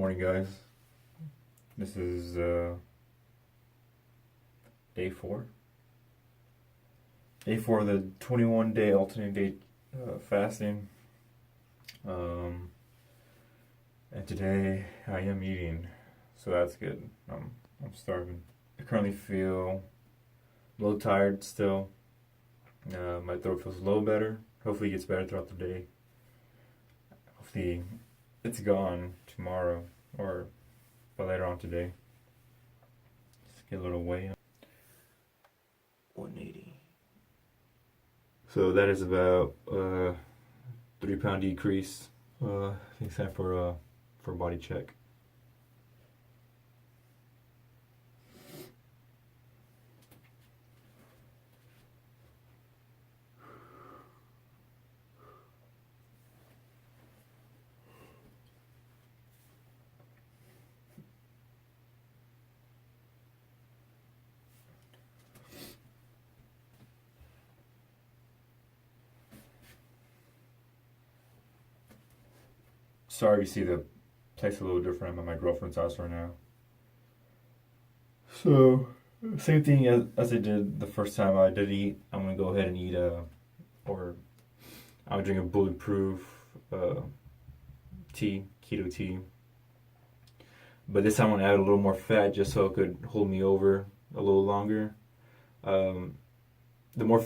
Morning, guys. This is day four. Day four of the 21-day alternate day fasting. And today I am eating, so that's good. I'm starving. I currently feel a little tired still. My throat feels a little better. Hopefully it gets better throughout the day. Hopefully it's gone tomorrow or by later on today. Just get a little weight. 180. So that is about 3-pound decrease. I think it's time for a body check. Sorry you see the place a little different. I'm at my girlfriend's house right now. So, same thing as I did the first time I did eat. I'm going to go ahead and eat or I'll drink a bulletproof tea, keto tea. But this time I'm going to add a little more fat just so it could hold me over a little longer. The more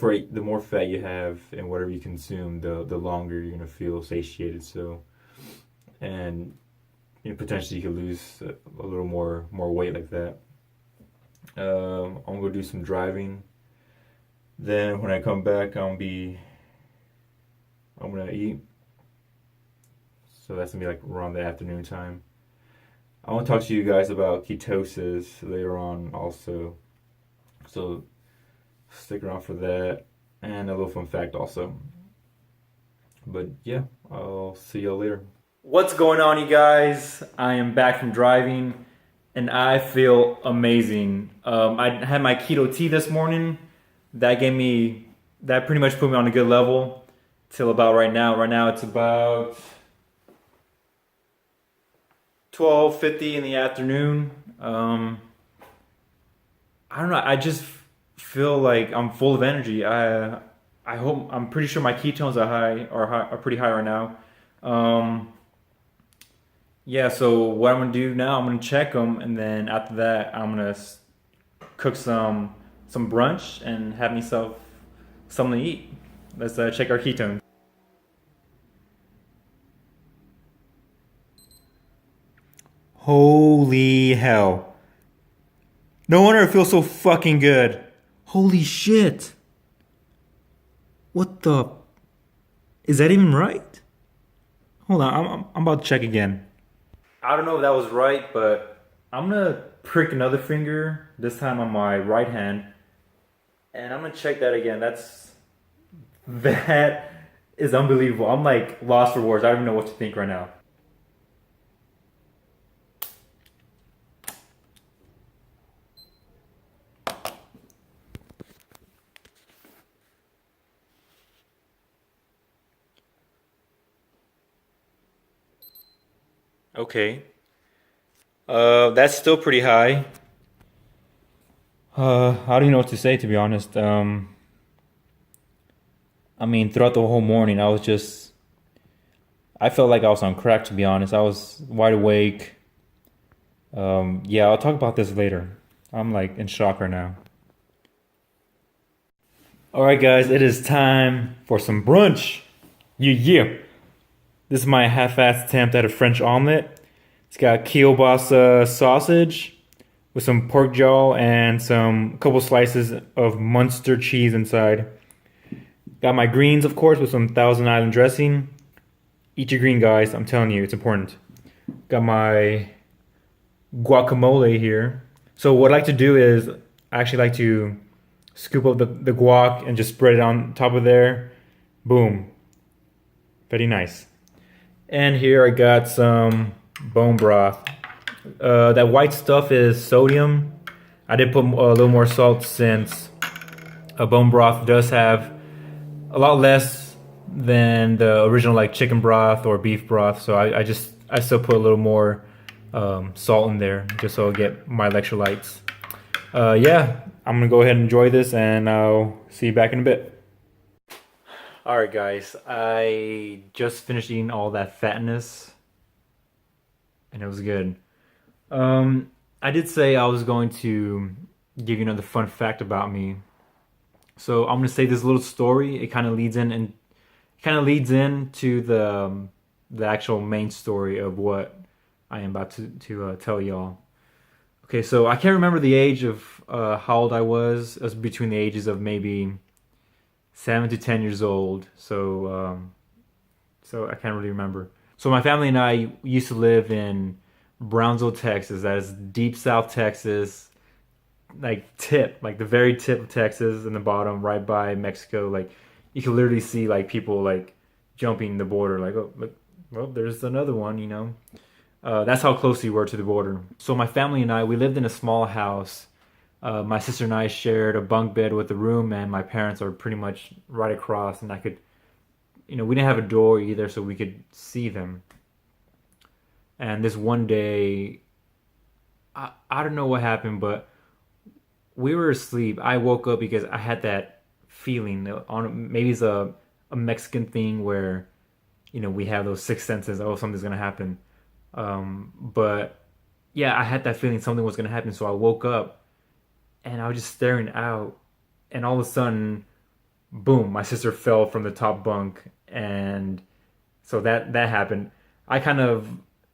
fat you have in whatever you consume, the longer you're going to feel satiated. So, and potentially you could lose a little more weight like that. I'm gonna go do some driving. Then when I come back, I'm gonna eat. So that's gonna be like around the afternoon time. I want to talk to you guys about ketosis later on also. So stick around for that and a little fun fact also. But yeah, I'll see y'all later. What's going on, you guys? I am back from driving and I feel amazing. I had my keto tea this morning. That pretty much put me on a good level till about right now. Right now it's about 12:50 in the afternoon. I don't know. I just feel like I'm full of energy. I'm pretty sure my ketones are pretty high right now. Yeah, so what I'm gonna do now, I'm gonna check them, and then after that, I'm gonna cook some brunch and have myself something to eat. Let's check our ketones. Holy hell! No wonder it feels so fucking good. Holy shit! What the? Is that even right? Hold on, I'm about to check again. I don't know if that was right, but I'm gonna prick another finger, this time on my right hand, and I'm gonna check that again. That is unbelievable. I'm like lost for words. I don't even know what to think right now. Okay. That's still pretty high. I don't even know what to say, to be honest. I mean, throughout the whole morning, I felt like I was on crack, to be honest. I was wide awake. Yeah, I'll talk about this later. I'm like in shock right now. Alright guys, it is time for some brunch. Yeah. This is my half-assed attempt at a French omelet. It's got kielbasa sausage with some pork jaw and a couple slices of Munster cheese inside. Got my greens, of course, with some Thousand Island dressing. Eat your green, guys. I'm telling you, it's important. Got my guacamole here. So what I like to do is I actually like to scoop up the guac and just spread it on top of there. Boom. Very nice. And here I got some bone broth. That white stuff is sodium. I did put a little more salt since bone broth does have a lot less than the original like chicken broth or beef broth. So I still put a little more salt in there just so I get my electrolytes. Yeah, I'm gonna go ahead and enjoy this, and I'll see you back in a bit. All right, guys, I just finished eating all that fatness, and it was good. I did say I was going to give you another fun fact about me. So I'm gonna say this little story. It kind of leads in and kind of leads into the actual main story of what I am about to tell y'all. Okay, so I can't remember the age of how old I was. It was between the ages of maybe 7 to 10 years old. So I can't really remember. So my family and I used to live in Brownsville, Texas. That is deep South Texas, like the very tip of Texas in the bottom, right by Mexico. Like you can literally see like people like jumping the border. Like, oh look, well, there's another one. That's how close we were to the border. So my family and I, we lived in a small house. My sister and I shared a bunk bed with a room, and my parents are pretty much right across, and I could, we didn't have a door either, so we could see them. And this one day, I don't know what happened, but we were asleep. I woke up because I had that feeling on maybe it's a Mexican thing where we have those six senses. Oh, something's gonna happen. But yeah, I had that feeling something was gonna happen. So I woke up and I was just staring out, and all of a sudden, boom! My sister fell from the top bunk, and so that happened. I kind of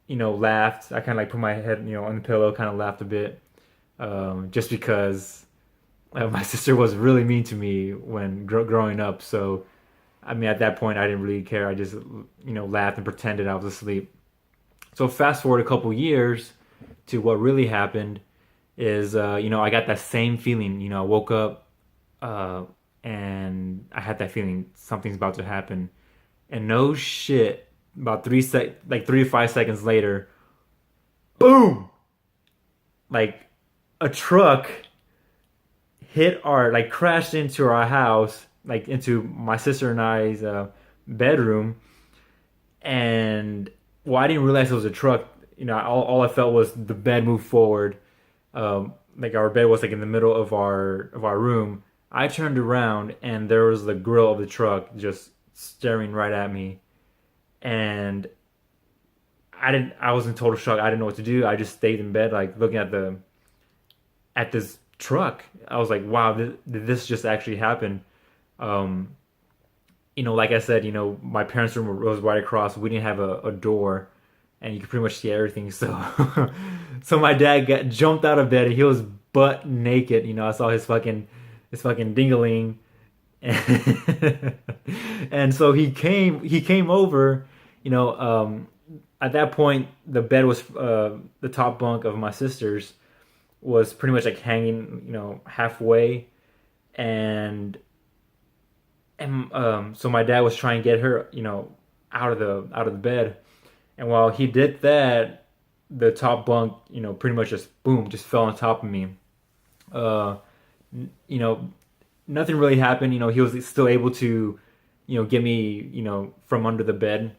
laughed. I kind of like put my head on the pillow, kind of laughed a bit, just because my sister was really mean to me when growing up. So I mean, at that point, I didn't really care. I just laughed and pretended I was asleep. So fast forward a couple years to what really happened is I got that same feeling. I woke up uh, and I had that feeling something's about to happen. And no shit, about 3 to 5 seconds later, boom! Like a truck hit our like crashed into our house, like into my sister and I's bedroom, and well, I didn't realize it was a truck. All I felt was the bed move forward. Like our bed was like in the middle of our room. I turned around and there was the grill of the truck just staring right at me, and I was in total shock. I didn't know what to do. I just stayed in bed, like looking at this truck. I was like, wow, did this just actually happen? Um, like I said, my parents' room was right across. We didn't have a door, and you could pretty much see everything. So, so my dad jumped out of bed. And he was butt naked. I saw his fucking dingaling, and, and so he came over. At that point, the bed was the top bunk of my sister's was pretty much like hanging, halfway, and so my dad was trying to get her, out of the bed, and while he did that, the top bunk, pretty much just boom, just fell on top of me. Uh, you know, Nothing really happened. He was still able to, get me, from under the bed.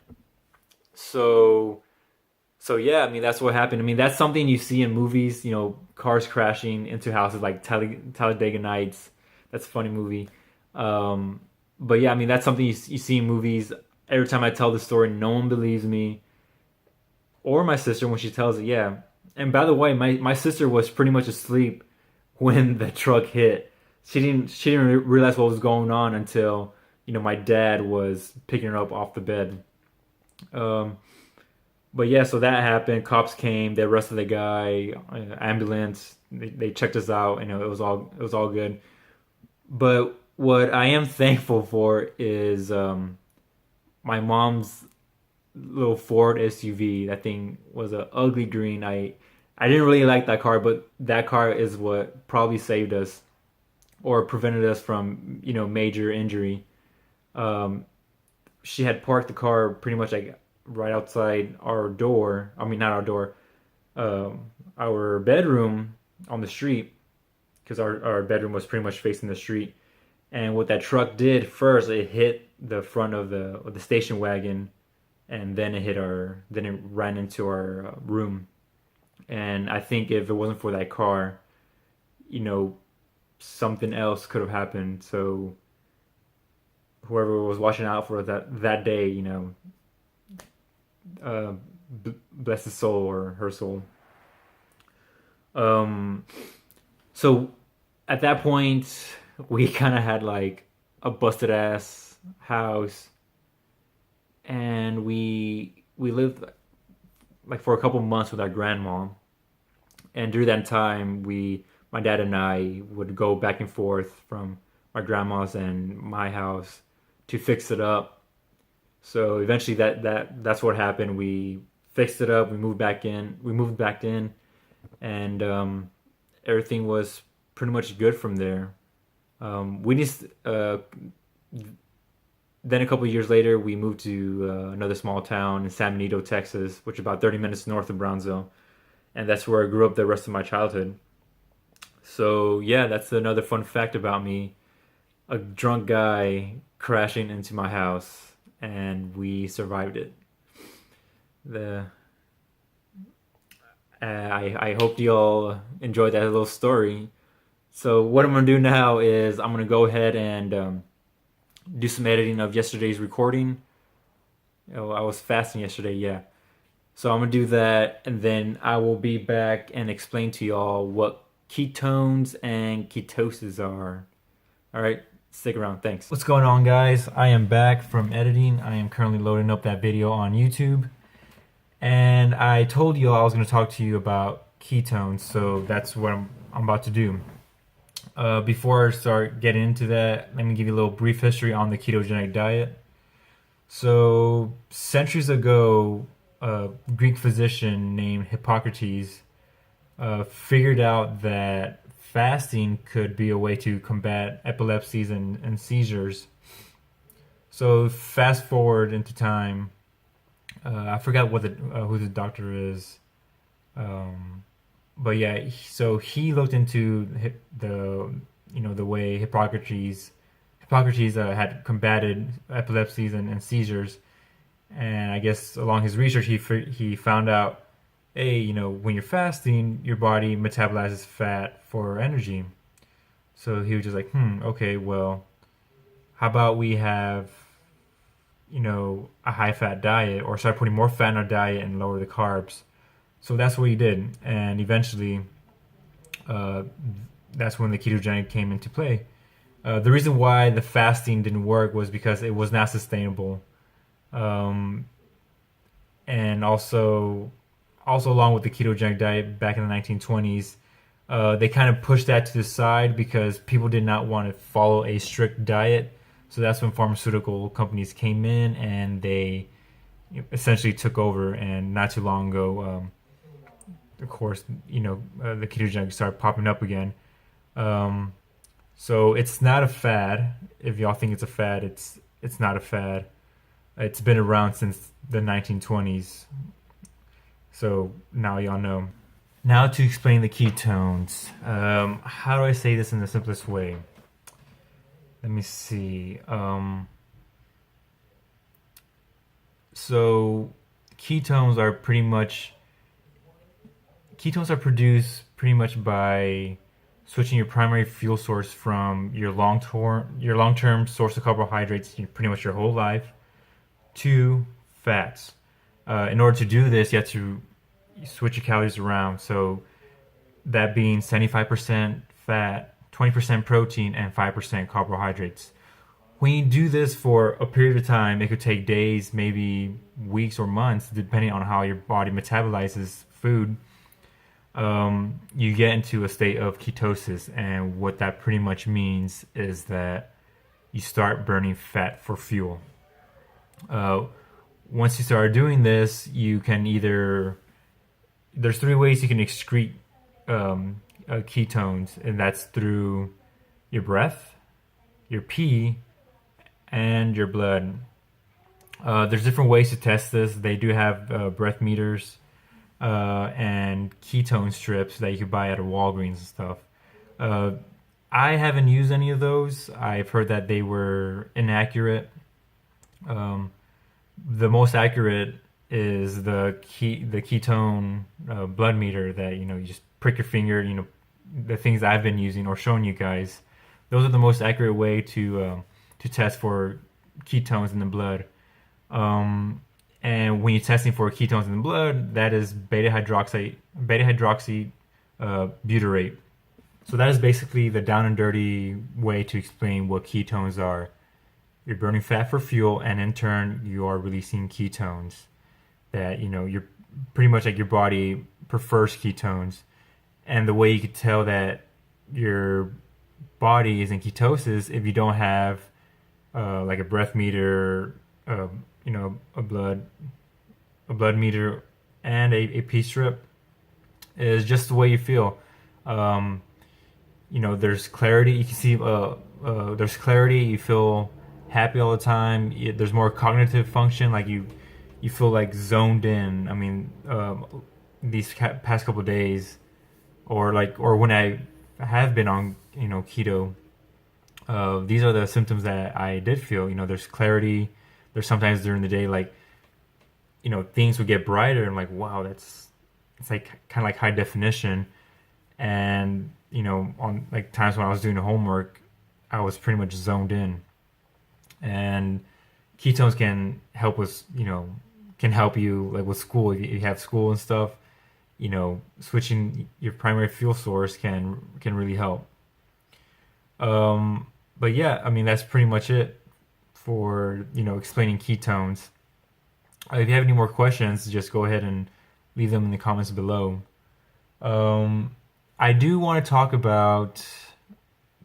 So So yeah, I mean that's what happened. I mean that's something you see in movies, cars crashing into houses like Talladega Nights. That's a funny movie. Um, but yeah, I mean that's something you see in movies. Every time I tell the story, no one believes me, or my sister when she tells it. Yeah, and by the way, my sister was pretty much asleep when the truck hit. She didn't realize what was going on until my dad was picking her up off the bed. Um, But yeah, so that happened. Cops came. They arrested the guy. Ambulance. They checked us out. It was all good. But what I am thankful for is my mom's little Ford SUV. That thing was a ugly green. I didn't really like that car, but that car is what probably saved us or prevented us from major injury. Um, she had parked the car pretty much like right outside our door. I mean, not our door, our bedroom on the street, because our bedroom was pretty much facing the street. And what that truck did first, it hit the front of the station wagon, and then it ran into our room. And I think if it wasn't for that car, you know, something else could have happened. So whoever was watching out for that day, uh, bless his soul or her soul. Um, so at that point, we kind of had like a busted ass house, and we lived like for a couple months with our grandma. And during that time, my dad and I would go back and forth from my grandma's and my house to fix it up. So eventually, that's what happened. We fixed it up. We moved back in. We moved back in, and everything was pretty much good from there. We just Then a couple of years later, we moved to another small town in San Benito, Texas, which is about 30 minutes north of Brownsville, and that's where I grew up the rest of my childhood. So yeah, that's another fun fact about me. A drunk guy crashing into my house, and we survived it. The I hope you all enjoyed that little story. So what I'm gonna do now is I'm gonna go ahead and do some editing of yesterday's recording. Oh, I was fasting yesterday, yeah. So I'm gonna do that, and then I will be back and explain to y'all what ketones and ketosis are. All right, stick around. Thanks. What's going on, guys? I am back from editing. I am currently loading up that video on YouTube, and I told you all I was going to talk to you about ketones, so that's what I'm about to do. Before I start getting into that, let me give you a little brief history on the ketogenic diet. So, centuries ago, a Greek physician named Hippocrates figured out that fasting could be a way to combat epilepsies and seizures. So, fast forward into time. I forgot what who the doctor is. Um, but yeah, so he looked into the way Hippocrates had combated epilepsies and seizures, and I guess along his research he found out, hey, when you're fasting, your body metabolizes fat for energy. So he was just like, okay, well, how about we have a high fat diet, or start putting more fat in our diet and lower the carbs. So that's what he did, and eventually, uh, that's when the ketogenic came into play. The reason why the fasting didn't work was because it was not sustainable, um, and also along with the ketogenic diet back in the 1920s, they kind of pushed that to the side because people did not want to follow a strict diet. So that's when pharmaceutical companies came in and they essentially took over. And not too long ago, of course, the ketogenic started popping up again. Um, so it's not a fad. If y'all think it's a fad, it's not a fad. It's been around since the 1920s. So now y'all know. Now to explain the ketones. How do I say this in the simplest way? Let me see. So ketones are produced pretty much by switching your primary fuel source from your long term source of carbohydrates, pretty much your whole life, to fats. In order to do this, you have to switch your calories around. So that being 75% fat, 20% protein, and 5% carbohydrates. When you do this for a period of time, it could take days, maybe weeks or months, depending on how your body metabolizes food. You get into a state of ketosis, and what that pretty much means is that you start burning fat for fuel. Uh, Once you start doing this, you can there's three ways you can excrete ketones, and that's through your breath, your pee, and your blood. There's different ways to test this. They do have breath meters and ketone strips that you can buy at a Walgreens and stuff. Uh, I haven't used any of those. I've heard that they were inaccurate. Um, the most accurate is the ketone blood meter that you just prick your finger. The things I've been using or showing you guys. Those are the most accurate way to test for ketones in the blood. And when you're testing for ketones in the blood, that is beta hydroxy butyrate. So that is basically the down and dirty way to explain what ketones are. You're burning fat for fuel, and in turn, you are releasing ketones. That you're pretty much like your body prefers ketones, and the way you could tell that your body is in ketosis if you don't have like a breath meter, a blood meter, and a pee strip is just the way you feel. There's clarity. You can see there's clarity. You feel happy all the time. There's more cognitive function. Like you feel like zoned in. I mean, these past couple of days, or when I have been on keto, these are the symptoms that I did feel. There's clarity. There's sometimes during the day like things would get brighter and like wow, it's like kind of like high definition. And on like times when I was doing the homework, I was pretty much zoned in. And ketones can help you like with school. If you have school and stuff, switching your primary fuel source can really help. But yeah, I mean that's pretty much it for explaining ketones. If you have any more questions, just go ahead and leave them in the comments below. I do want to talk about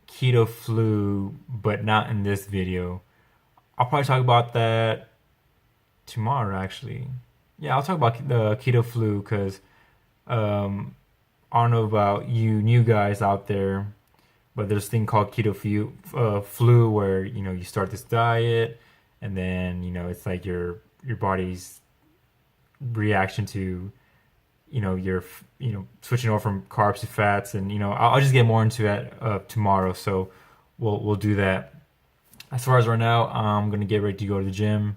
keto flu, but not in this video. I'll probably talk about that tomorrow, actually. Yeah, I'll talk about the keto flu because I don't know about you new guys out there, but there's a thing called keto flu where you start this diet, and then it's like your body's reaction to you're switching over from carbs to fats, and I'll just get more into that tomorrow. So we'll do that. As far as right now, I'm gonna get ready to go to the gym.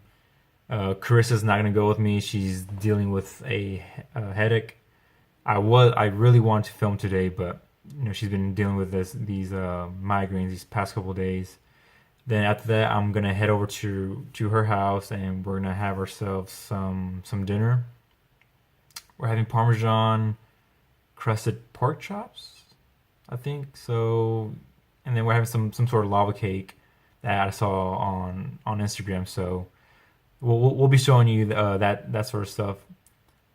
Carissa's not gonna go with me. She's dealing with a headache. I really wanted to film today, but she's been dealing with these migraines these past couple of days. Then after that, I'm gonna head over to her house, and we're gonna have ourselves some dinner. We're having Parmesan crusted pork chops, I think so, and then we're having some sort of lava cake that I saw on Instagram. So we'll be showing you that sort of stuff.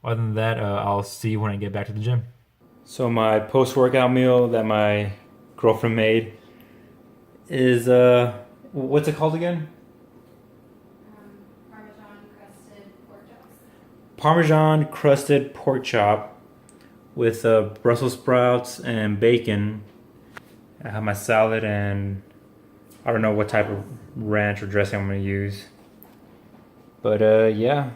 Other than that, I'll see you when I get back to the gym. So my post-workout meal that my girlfriend made is what's it called again? Parmesan crusted pork chop with Brussels sprouts and bacon. I have my salad, and I don't know what type of ranch or dressing I'm going to use. But yeah,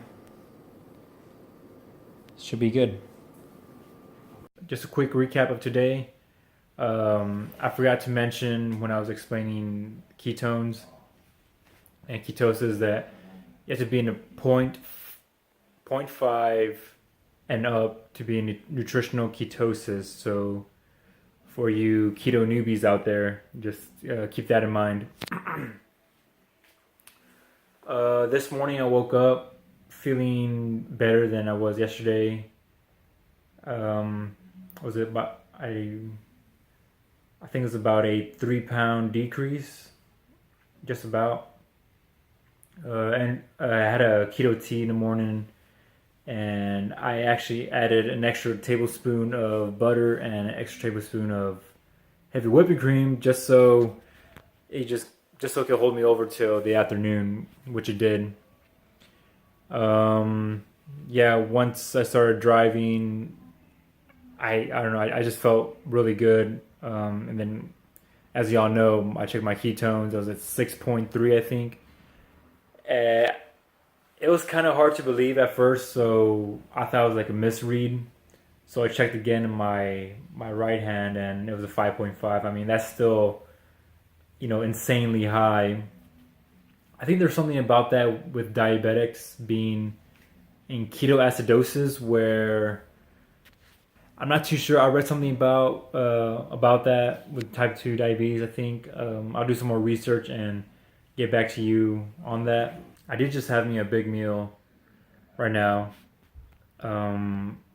should be good. Just a quick recap of today. I forgot to mention when I was explaining ketones and ketosis that you have to be in a 0.5 and up to be in nutritional ketosis. So for you keto newbies out there, just keep that in mind. This morning I woke up feeling better than I was yesterday. Was it about I think it was about a 3-pound decrease, just about. And I had a keto tea in the morning, and I actually added an extra tablespoon of butter and an extra tablespoon of heavy whipping cream just so it could hold me over till the afternoon, which it did. Yeah, once I started driving, I don't know, I just felt really good. And then, as y'all know, I checked my ketones. I was at 6.3, I think. It was kind of hard to believe at first, so I thought it was like a misread. So I checked again in my right hand, and it was a 5.5. I mean, that's still, insanely high. I think there's something about that with diabetics being in ketoacidosis, where I'm not too sure. I read something about that with type 2 diabetes, I think. I'll do some more research and get back to you on that. I did just have me a big meal right now.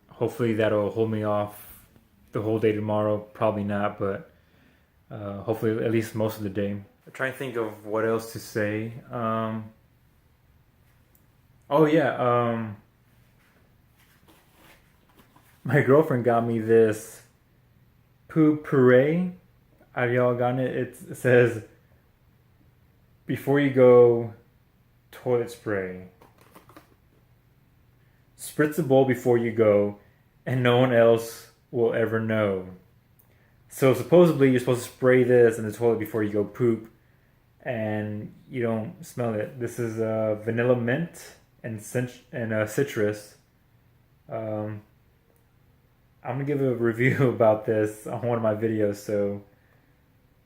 Hopefully that'll hold me off the whole day tomorrow. Probably not, but hopefully at least most of the day. I'm trying to think of what else to say. Oh yeah, my girlfriend got me this poop puree. Have y'all gotten it? It says, before you go, toilet spray. Spritz the bowl before you go, and no one else will ever know. So supposedly you're supposed to spray this in the toilet before you go poop, and you don't smell it. This is vanilla mint and citrus. I'm gonna give a review about this on one of my videos, so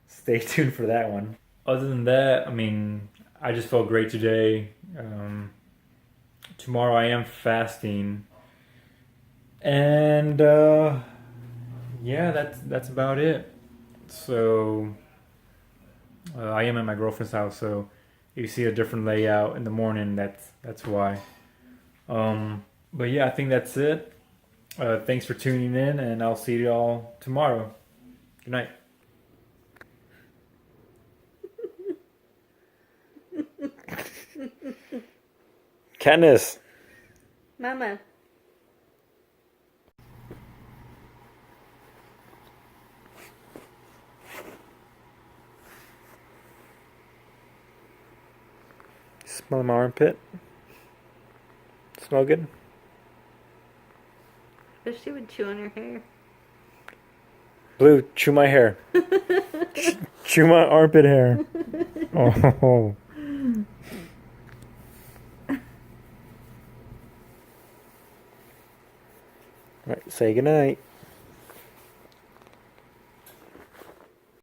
stay tuned for that one. Other than that, I mean, I just felt great today. Tomorrow I am fasting, and yeah, that's about it. So I am at my girlfriend's house, so if you see a different layout in the morning, that's why. But yeah, I think that's it. Thanks for tuning in, and I'll see you all tomorrow. Good night. Katniss. Mama. Smell my armpit. Smell good? Wish she would chew on her hair. Blue, chew my hair. Chew my armpit hair. Oh. All right, say goodnight.